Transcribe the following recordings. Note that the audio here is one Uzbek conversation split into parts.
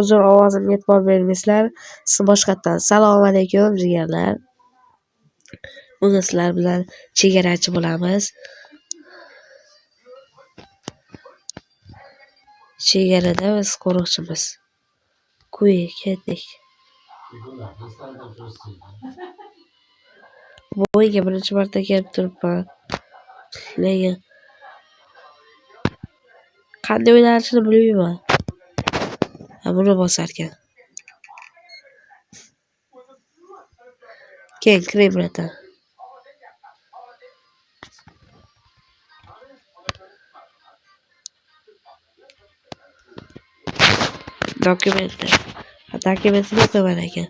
uzun ovozimga e'tibor bermaysizlar. Siz boshqatdan assalomu alaykum jigarlar. Bugun sizlar bilan chegarachi bo'lamiz. Chegarada biz qo'riqchimiz. Kuyi ketdik. Bu o'yinga birinchi marta kelib turibman. Lekin qanday o'ynalishini bilmayman. Buni bosar ekan. Keyin kiray birata. Dokumentlar. Dokumentni o'qiman ekan.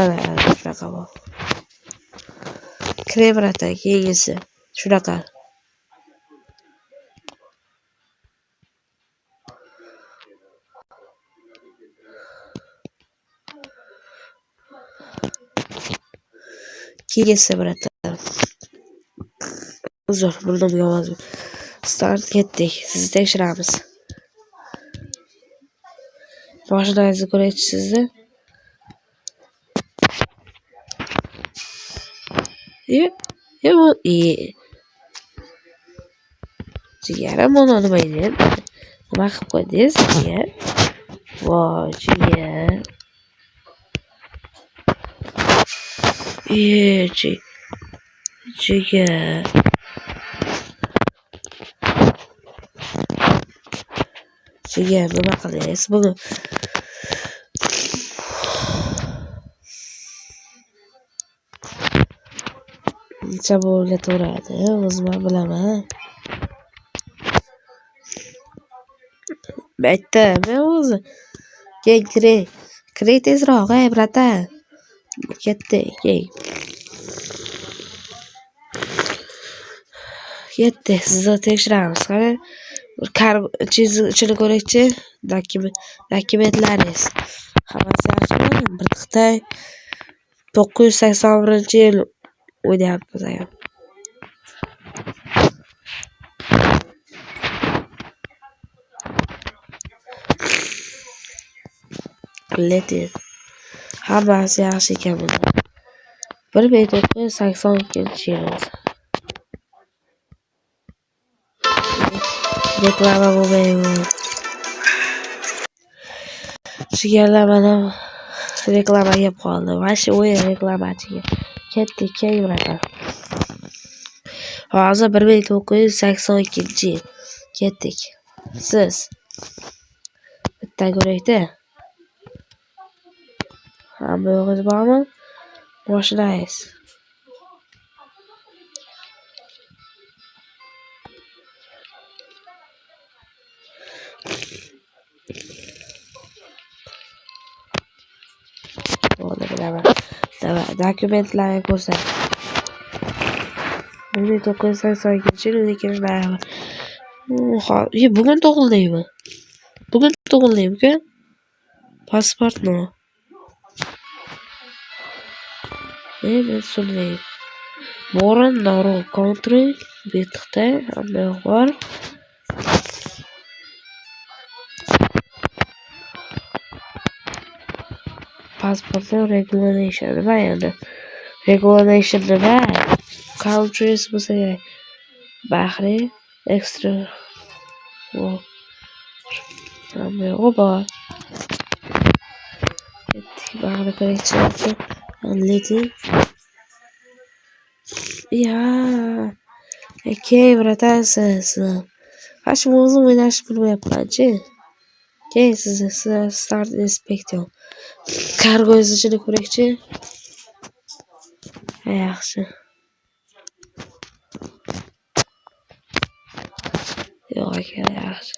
Ana shunaqa bor. Kiray birata keyingisi. Shunaqa. Keyingisi birata. Uzr, burnimga ovoz. Start ketdik. Sizni tekshiramiz. Mashinangizni ko'raychi sizni. Jigarim buni nima edi? Nima qilib qo'ydingiz, jigar? Voy, jigar. Jigar. Jigar, nima qildingiz bugun? Necha bo'lga to'radi, o'zim bilaman. Aytdim, o'zi. Keyin kiray. Kiray tezroq, brata. Ketdik, keyin. Ketdik, sizni tekshiramiz. Qani, ichini ko'raychi. Dokumentlaringiz. Hammasi yaxshimi? Bir tiqtay 981-yil o'ynayapmiz ayol. Letin. Hammasi yaxshi ekan bunda. 1982-yil. Reklama bo'lmaydi. Jigarlar mana reklama kelib qoldi. Vashi o'yin reklamachiga. Ketdik, keyin birata. Hozir 1982-yil. Ketdik. Siz bitta ko'raydi. Hamma yo'g'iz bormi? Mashinangiz. Dokumentlarni ko'rsat. 1982-yil bugun tug'ildingmi? Bugun tug'ildingmi? Pasportni. Men so'rayman. Moran Naro Country betiqda hamma bor. Pasportning regulation nima endi? Regulation nima? Countries bo'lsa kerak. Bahriy, extra. Hamma bor. Bahri ko'raychi. Letin. Keyin biratasiz. Hashim o'zim o'ynashni bilmayapman-chi. Keyin sizni start inspektor. Kargoingiz ichini ko'raychi. Yaxshi. Yo'q ekan, yaxshi.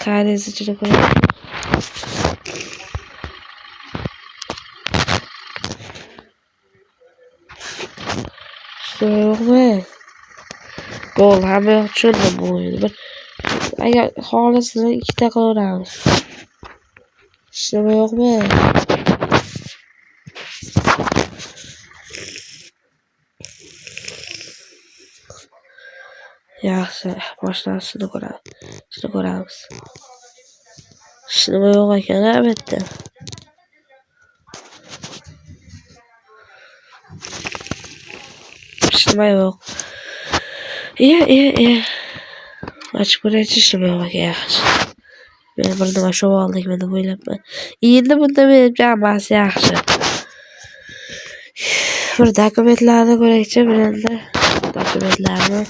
Karingiz ichini ko'raychi. Yo'qmi? Bo'ldi, hamma yoq tushundim bu o'yinni. Agar xohlasanglar ikkita qilaveramiz. Hech nima yo'qmi? Yaxshi, mashinasini ko'ramiz. Shuni ko'ramiz. Nima yo'q ekan bu yerda? Nima yo'q. Ochib ko'raychi nima yo'q ekan yaxshi. Men bir nima sho'b oldikmi deb o'ylabman. Endi bunda menimcha hammasi yaxshi. Bir dokumentlarni ko'raychi birenda. Dokumentlarni.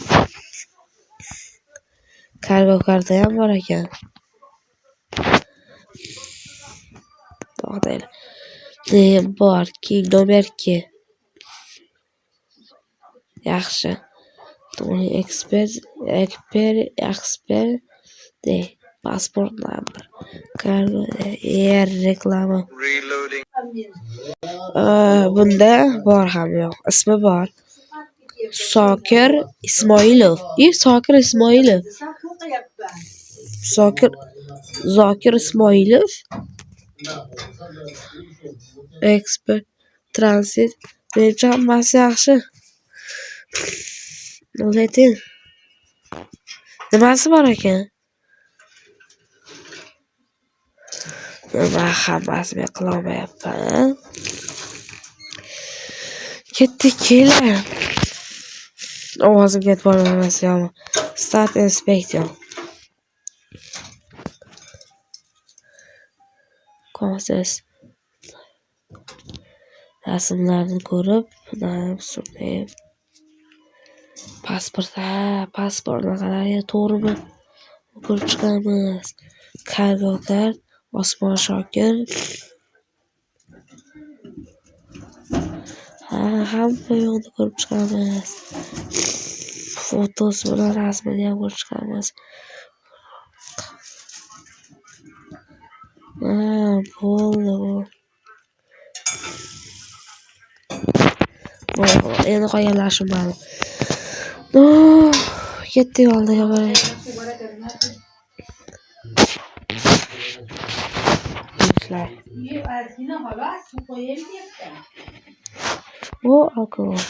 Kargo karta ham bor ekan. To'xtaylik. Neyim bor? Nomer 2. Yaxshi. Tony expert de pasport number. Kargo reklama. Bunda bor ham yo'q. Ismi bor. Sokir Ismoilov. Sokir Ismoilov. Zokir Ismoilov. Expert transit. Menimcha hammasi yaxshi. O'layting. Nimasi bor ekan? Nima hammasi men qilolmayapman. Ketdik keling. Ovozim ketib qolmasin yo'qmi? Start inspeksiyon. Konses. Rasmlarni ko'rib, pasportni qarang, to'g'rimi? Ko'rib chiqamiz. Kargo kart, Osmon Shokir. Hamma yo'qni ko'rib chiqamiz. Fotosi bilan rasmini ham ko'rib chiqamiz. Bo'ldi. Endi qolganlar shu ma'lum. Ketdik oldiga boraylik. Bu alkogol.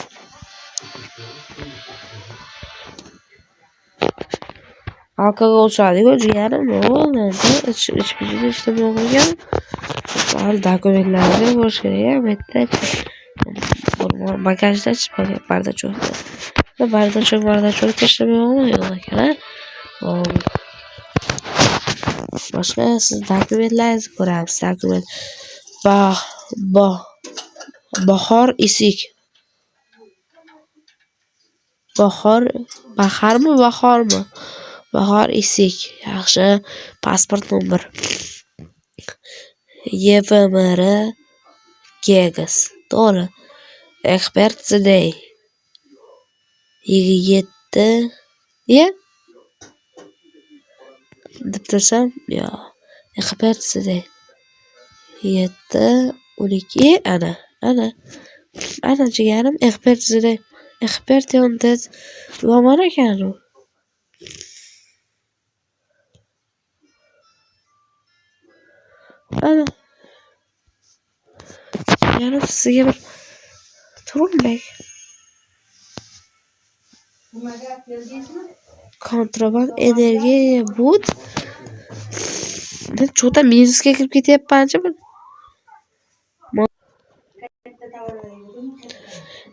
Alkogol ichadiku jiyarim. Bo'ldi. Ichib ishlab qo'ygan. Hali dokumentlarni ko'rish kerak. Bu yerda bagajda chiqmagan bardachokda. Bardachok tashlab yo'q ekan. Boshqa siz dokumentlaringizni ko'ramiz. Dokument. Bahor isik. Bahormi? Bahor isik. Yaxshi. Pasport nomer. YVMR Gegas. To'g'ri. Expert today. 27 deb tursam, yo'q. Expert today. 7-12 ana jigarim expert today. Expert yonda yomon ekan u. Ana. Yana sizga bir turmak. Kontraband energiya bud. Men cho'ta minusga kirib ketyapman-chi bu.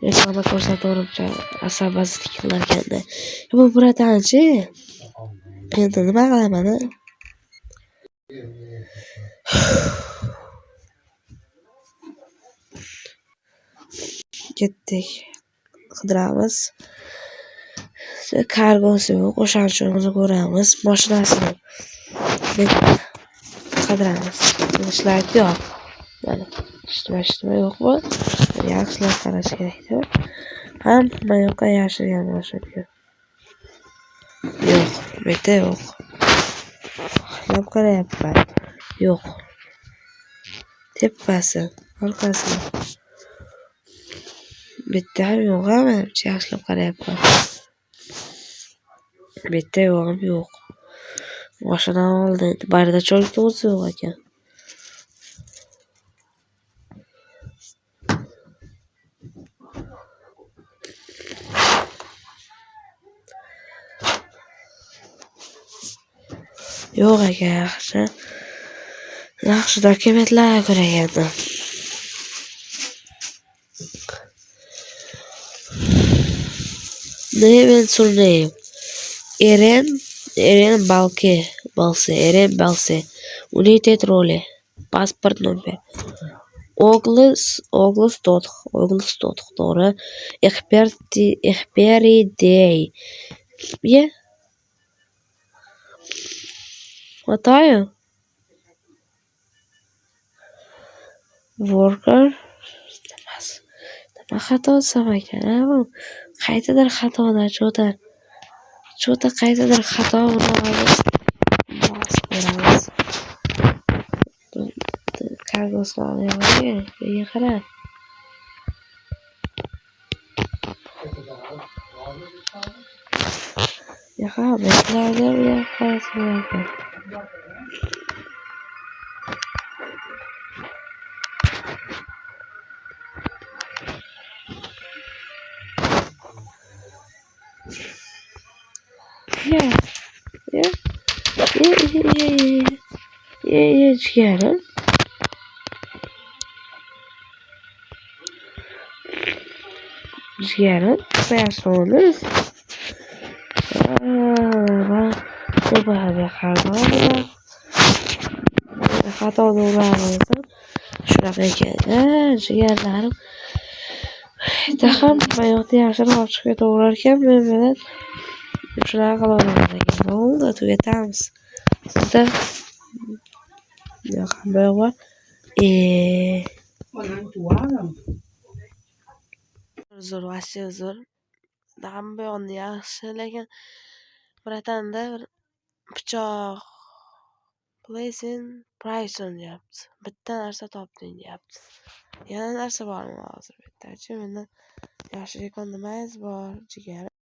Reklama ko'rsatuvchi asabasizlik qilarganda. Bu buradan-chi. Endi nima qilaman? Ketdik. Qidiramiz. Kargosi yo'q, o'shanchani ko'ramiz. Mashinasini qidiramiz. Ishlaydi yo'q. Mana, ishtima yo'qmi? Yaxshilab qarash kerak-ku. Hamma yoqqa yashirgan mashina. Yo'q, bitta yo'q. Qarab qarayapman. Yo'q. Tepasi, orqasi. Bitta ham yo'q, menimcha yaxshilab qarayapman. Bitta yo'q. Mashina oldi. Bardachokda o'zi yo'q ekan. Yo'q aka, yaxshi. Yaxshi dokumentlar kerak edi. Name and surname. Eren Balse. United role. Pasport number. Oglis To'tiq, to'g'ri. Expiry day. Yeah. Xatoyu. Worker. Nima xato desam ekan, bu qaytadir xatoda cho'ta qaytadir xato bo'ladi. Ko'ramiz. Kargoslarni qara. Yaqa, beklarda qarasa ekan. Jigarim. Personas. Xato bo'lganimizni shunaqa ekan. Jigarlarim. Bitta ham hayotda yaxshiroq olib chiqib ketaverar ekan, men bilan shunaqa qilaverar ekan. Bo'ldi, tugatamiz. Sizda qanday bor? Uzr. Hamma yoqni yaxshi, lekin biratanda bir pichoq Prison deyapti. Bitta narsa topding deyapti. Yana narsa bormi hozir bittachi? Mendan yaxshi rekon nimangiz bor, jigarim?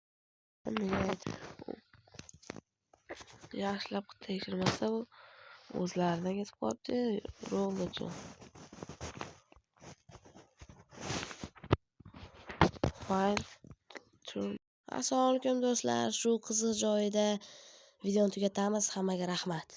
Yaxshilab tekshirmasa bu o'zlaridan ketib qolibdi. Ro'g'lijon. Assalomu alaykum do'stlar. Shu qiziq joyida videoni tugatamiz. Hammaga rahmat.